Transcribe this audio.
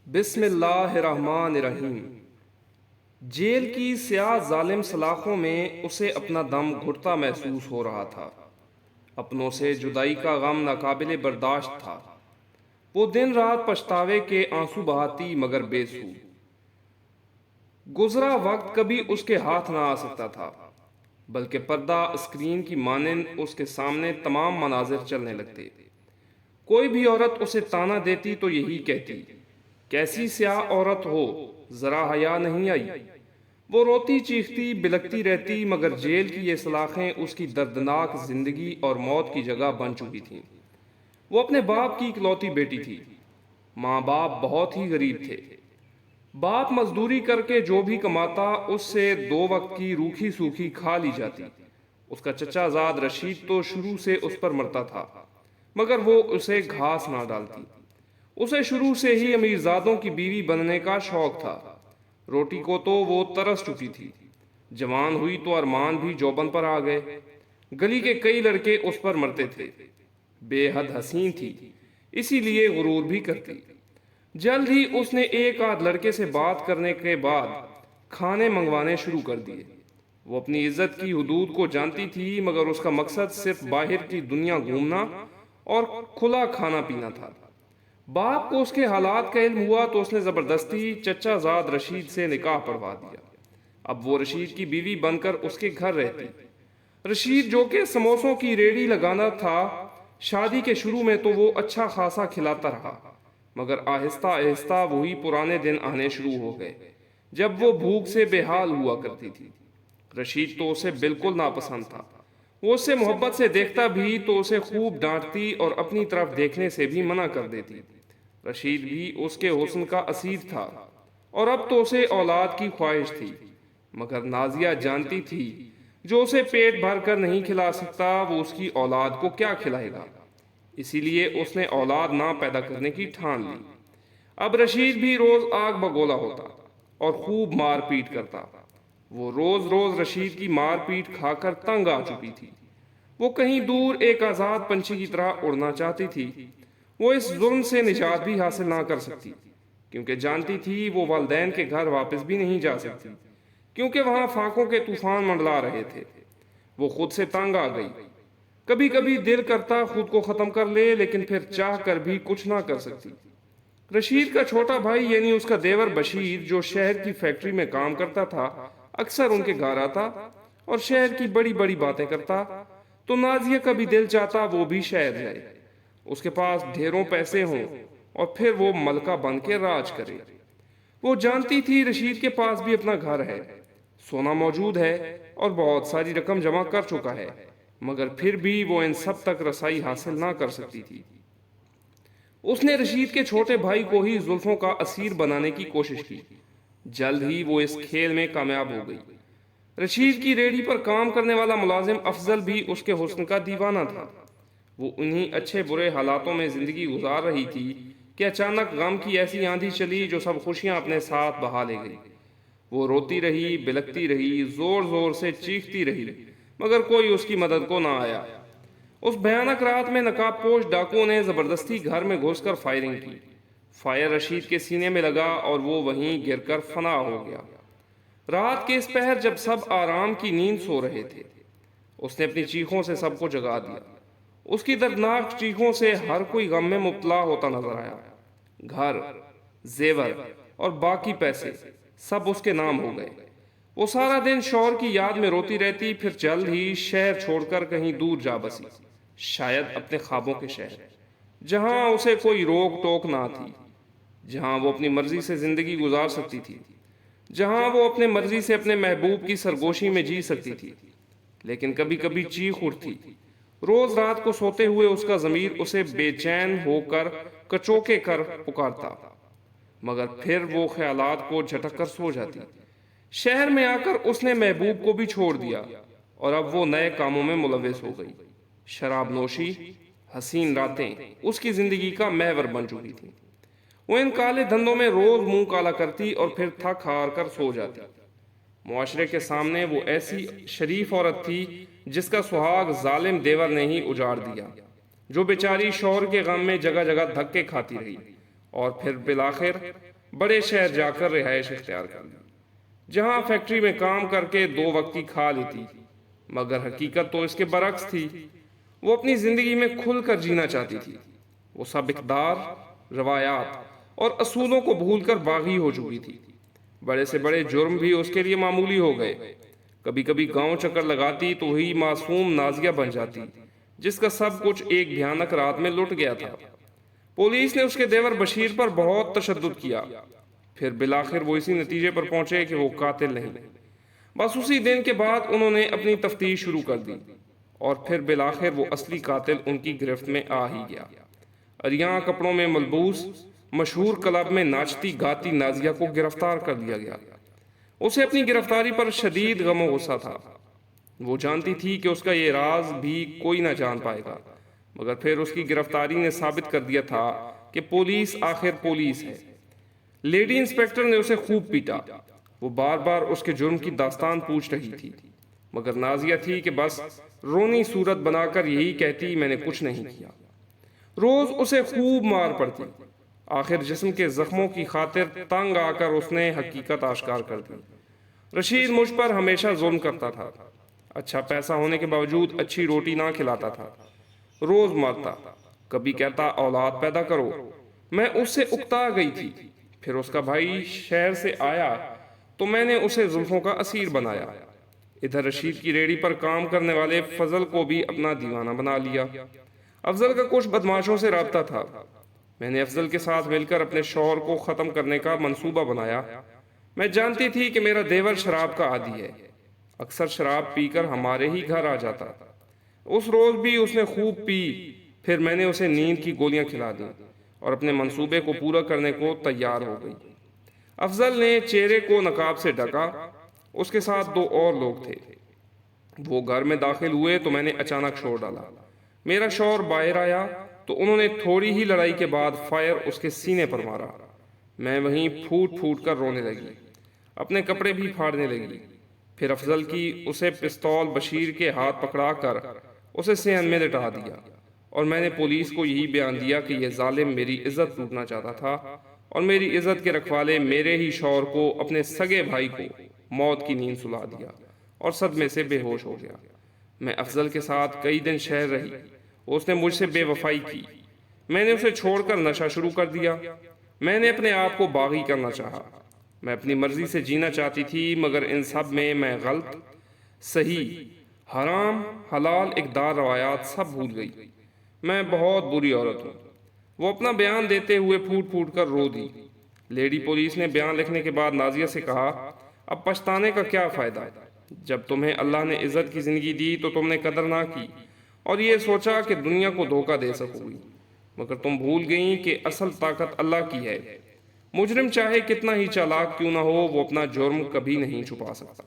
بسم اللہ الرحمن الرحیم۔ جیل کی سیاہ ظالم سلاخوں میں اسے اپنا دم گھٹتا محسوس ہو رہا تھا۔ اپنوں سے جدائی کا غم ناقابل برداشت تھا۔ وہ دن رات پچھتاوے کے آنسو بہاتی مگر بے سود۔ گزرا وقت کبھی اس کے ہاتھ نہ آ سکتا تھا، بلکہ پردہ اسکرین کی مانند اس کے سامنے تمام مناظر چلنے لگتے۔ کوئی بھی عورت اسے تانا دیتی تو یہی کہتی، کیسی سیاہ عورت ہو، ذرا حیا نہیں آئی۔ وہ روتی چیختی بلکتی رہتی، مگر جیل کی یہ سلاخیں اس کی دردناک زندگی اور موت کی جگہ بن چکی تھیں۔ وہ اپنے باپ کی اکلوتی بیٹی تھی۔ ماں باپ بہت ہی غریب تھے۔ باپ مزدوری کر کے جو بھی کماتا اس سے 2 وقت کی روکھی سوکھی کھا لی جاتی۔ اس کا چچا زاد رشید تو شروع سے اس پر مرتا تھا، مگر وہ اسے گھاس نہ ڈالتی۔ اسے شروع سے ہی امیرزادوں کی بیوی بننے کا شوق تھا۔ روٹی کو تو وہ ترس چکی تھی۔ جوان ہوئی تو ارمان بھی جوبن پر آ گئے۔ گلی کے کئی لڑکے اس پر مرتے تھے۔ بے حد حسین تھی، اسی لیے غرور بھی کرتی۔ جلد ہی اس نے ایک آدھ لڑکے سے بات کرنے کے بعد کھانے منگوانے شروع کر دیے۔ وہ اپنی عزت کی حدود کو جانتی تھی، مگر اس کا مقصد صرف باہر کی دنیا گھومنا اور کھلا کھانا پینا تھا۔ باپ کو اس کے حالات کا علم ہوا تو اس نے زبردستی چچا زاد رشید سے نکاح پڑھوا دیا۔ اب وہ رشید کی بیوی بن کر اس کے گھر رہتی۔ رشید جو کہ سموسوں کی ریڑھی لگانا تھا، شادی کے شروع میں تو وہ اچھا خاصا کھلاتا رہا، مگر آہستہ آہستہ وہی پرانے دن آنے شروع ہو گئے جب وہ بھوک سے بے حال ہوا کرتی تھی۔ رشید تو اسے بالکل ناپسند تھا۔ وہ اس سے محبت سے دیکھتا بھی تو اسے خوب ڈانٹتی اور اپنی طرف دیکھنے سے بھی منع کر دیتی۔ رشید بھی اس کے حسن کا اسیر تھا اور اب تو اسے اولاد کی خواہش تھی، مگر نازیہ جانتی تھی جو اسے پیٹ بھر کر نہیں کھلا سکتا وہ اس کی اولاد کو کیا کھلائے گا۔ اسی لیے اس نے اولاد نہ پیدا کرنے کی ٹھان لی۔ اب رشید بھی روز آگ بگولا ہوتا اور خوب مار پیٹ کرتا۔ وہ روز روز رشید کی مار پیٹ کھا کر تنگ آ چکی تھی۔ وہ کہیں دور ایک آزاد پنچھی کی طرح اڑنا چاہتی تھی۔ وہ اس ظلم سے نجات بھی حاصل نہ کر سکتی، کیونکہ جانتی تھی وہ والدین کے گھر واپس بھی نہیں جا سکتی، کیونکہ وہاں فاقوں کے طوفان منڈلا رہے تھے۔ وہ خود سے تنگ آ گئی۔ کبھی کبھی دل کرتا خود کو ختم کر لے، لیکن پھر چاہ کر بھی کچھ نہ کر سکتی۔ رشید کا چھوٹا بھائی یعنی اس کا دیور بشیر، جو شہر کی فیکٹری میں کام کرتا تھا، اکثر ان کے گھر آتا اور شہر کی بڑی بڑی باتیں کرتا، تو نازیہ کا بھی دل چاہتا وہ بھی شہر جائے، اس کے پاس ڈھیروں پیسے ہوں اور پھر وہ ملکہ بن کے راج کرے۔ وہ جانتی تھی رشید کے پاس بھی اپنا گھر ہے، سونا موجود ہے اور بہت ساری رقم جمع کر چکا ہے، مگر پھر بھی وہ ان سب تک رسائی حاصل نہ کر سکتی تھی۔ اس نے رشید کے چھوٹے بھائی کو ہی زلفوں کا اسیر بنانے کی کوشش کی۔ جلد ہی وہ اس کھیل میں کامیاب ہو گئی۔ رشید کی ریڑھی پر کام کرنے والا ملازم افضل بھی اس کے حسن کا دیوانہ تھا۔ وہ انہی اچھے برے حالاتوں میں زندگی گزار رہی تھی کہ اچانک غم کی ایسی آندھی چلی جو سب خوشیاں اپنے ساتھ بہا لے گئی۔ وہ روتی رہی، بلکتی رہی، زور زور سے چیختی رہی، مگر کوئی اس کی مدد کو نہ آیا۔ اس بھیانک رات میں نقاب پوش ڈاکوؤں نے زبردستی گھر میں گھس کر فائرنگ کی۔ فائر رشید کے سینے میں لگا اور وہ وہیں گر کر فنا ہو گیا۔ رات کے اس پہر جب سب آرام کی نیند سو رہے تھے، اس نے اپنی چیخوں سے سب کو جگا دیا۔ اس کی دردناک چیخوں سے ہر کوئی غم میں مبتلا ہوتا نظر آیا۔ گھر، زیور اور باقی پیسے سب اس کے نام ہو گئے۔ وہ سارا دن شوہر کی یاد میں روتی رہتی، پھر جلد ہی شہر چھوڑ کر کہیں دور جا بسی، شاید اپنے خوابوں کے شہر، جہاں اسے کوئی روک ٹوک نہ تھی، جہاں وہ اپنی مرضی سے زندگی گزار سکتی تھی، جہاں وہ اپنے مرضی سے اپنے محبوب کی سرگوشی میں جی سکتی تھی۔ لیکن کبھی کبھی چیخ اٹھتی۔ روز رات کو سوتے ہوئے اس کا ضمیر اسے بے چین ہو کر کچوکے کر پکارتا، مگر پھر وہ خیالات کو جھٹک کر سو جاتی۔ شہر میں آ کر اس نے محبوب کو بھی چھوڑ دیا اور اب وہ نئے کاموں میں ملوث ہو گئی۔ شراب نوشی، حسین راتیں اس کی زندگی کا محور بن چکی تھی۔ وہ ان کالے دھندوں میں روز منہ کالا کرتی اور پھر تھک ہار کر سو جاتی۔ معاشرے کے سامنے وہ ایسی شریف عورت تھی جس کا سہاگ ظالم دیور نے ہی اجاڑ دیا، جو بیچاری شوہر کے غم میں جگہ جگہ دھکے کھاتی رہی اور پھر بالآخر بڑے شہر جا کر رہائش اختیار کر لی، جہاں فیکٹری میں کام کر کے 2 وقت کی کھا لیتی، مگر حقیقت تو اس کے برعکس تھی۔ وہ اپنی زندگی میں کھل کر جینا چاہتی تھی۔ وہ سب اقدار، روایات اور اصولوں کو بھول کر باغی ہو چکی تھی۔ بڑے سے بڑے جرم بھی اس کے لیے معمولی ہو گئے۔ کبھی کبھی گاؤں چکر لگاتی تو وہی معصوم نازیہ بن جاتی، جس کا سب کچھ ایک بھیانک رات میں لٹ گیا تھا۔ پولیس نے اس کے دیور بشیر پر بہت تشدد کیا، پھر بالآخر وہ اسی نتیجے پر پہنچے کہ وہ قاتل نہیں۔ بس اسی دن کے بعد انہوں نے اپنی تفتیش شروع کر دی، اور پھر بالآخر وہ اصلی قاتل ان کی گرفت میں آ ہی گیا۔ عریاں کپڑوں میں ملبوس مشہور کلب میں ناچتی گاتی نازیہ کو گرفتار کر لیا گیا۔ اسے اپنی گرفتاری پر شدید غم و غصہ تھا۔ وہ جانتی تھی کہ اس کا یہ راز بھی کوئی نہ جان پائے گا، مگر پھر اس کی گرفتاری نے ثابت کر دیا تھا کہ پولیس آخر پولیس ہے۔ لیڈی انسپیکٹر نے اسے خوب پیٹا۔ وہ بار بار اس کے جرم کی داستان پوچھ رہی تھی، مگر نازیہ تھی کہ بس رونی صورت بنا کر یہی کہتی میں نے کچھ نہیں کیا۔ روز اسے خوب مار پڑتی۔ آخر جسم کے زخموں کی خاطر تنگ آ کر اس نے حقیقت آشکار کر دی۔ رشید مجھ پر ہمیشہ ظلم کرتا تھا۔ اچھا پیسہ ہونے کے باوجود اچھی روٹی نہ کھلاتا تھا۔ روز مارتا، کبھی کہتا اولاد پیدا کرو۔ میں اس سے اکتا گئی تھی۔ پھر اس کا بھائی شہر سے آیا تو میں نے اسے زلفوں کا اسیر بنایا۔ ادھر رشید کی ریڑھی پر کام کرنے والے فضل کو بھی اپنا دیوانہ بنا لیا۔ افضل کا کچھ بدماشوں سے رابطہ تھا۔ میں نے افضل کے ساتھ مل کر اپنے شوہر کو ختم کرنے کا منصوبہ بنایا۔ میں جانتی تھی کہ میرا دیور شراب کا عادی ہے، اکثر شراب پی کر ہمارے ہی گھر آ جاتا۔ اس روز بھی اس نے خوب پی۔ پھر میں نے اسے نیند کی گولیاں کھلا دیں اور اپنے منصوبے کو پورا کرنے کو تیار ہو گئی۔ افضل نے چہرے کو نقاب سے ڈھکا۔ اس کے ساتھ 2 اور لوگ تھے۔ وہ گھر میں داخل ہوئے تو میں نے اچانک شور ڈالا۔ میرا شوہر باہر آیا تو انہوں نے تھوڑی ہی لڑائی کے بعد فائر اس کے سینے پر مارا۔ میں وہیں پھوٹ پھوٹ کر رونے لگی، اپنے کپڑے بھی پھاڑنے لگی۔ پھر افضل کی اسے پستول بشیر کے ہاتھ پکڑا کر اسے صحن میں لٹا دیا، اور میں نے پولیس کو یہی بیان دیا کہ یہ ظالم میری عزت لوٹنا چاہتا تھا، اور میری عزت کے رکھوالے میرے ہی شوہر کو، اپنے سگے بھائی کو موت کی نیند سلا دیا اور صدمے سے بے ہوش ہو گیا۔ میں افضل کے ساتھ کئی دن شہر رہی۔ اس نے مجھ سے بے وفائی کی۔ میں نے اسے چھوڑ کر نشہ شروع کر دیا۔ میں نے اپنے آپ کو باغی کرنا چاہا۔ میں اپنی مرضی سے جینا چاہتی تھی، مگر ان سب میں غلط، صحیح، حرام، حلال، اقدار، روایات سب بھول گئی۔ میں بہت بری عورت ہوں۔ وہ اپنا بیان دیتے ہوئے پھوٹ پھوٹ کر رو دی۔ لیڈی پولیس نے بیان لکھنے کے بعد نازیہ سے کہا، اب پچھتانے کا کیا فائدہ؟ جب تمہیں اللہ نے عزت کی زندگی دی تو تم نے قدر نہ کی اور یہ سوچا کہ دنیا کو دھوکہ دے سکو گی، مگر تم بھول گئیں کہ اصل طاقت اللہ کی ہے۔ مجرم چاہے کتنا ہی چالاک کیوں نہ ہو، وہ اپنا جرم کبھی نہیں چھپا سکتا۔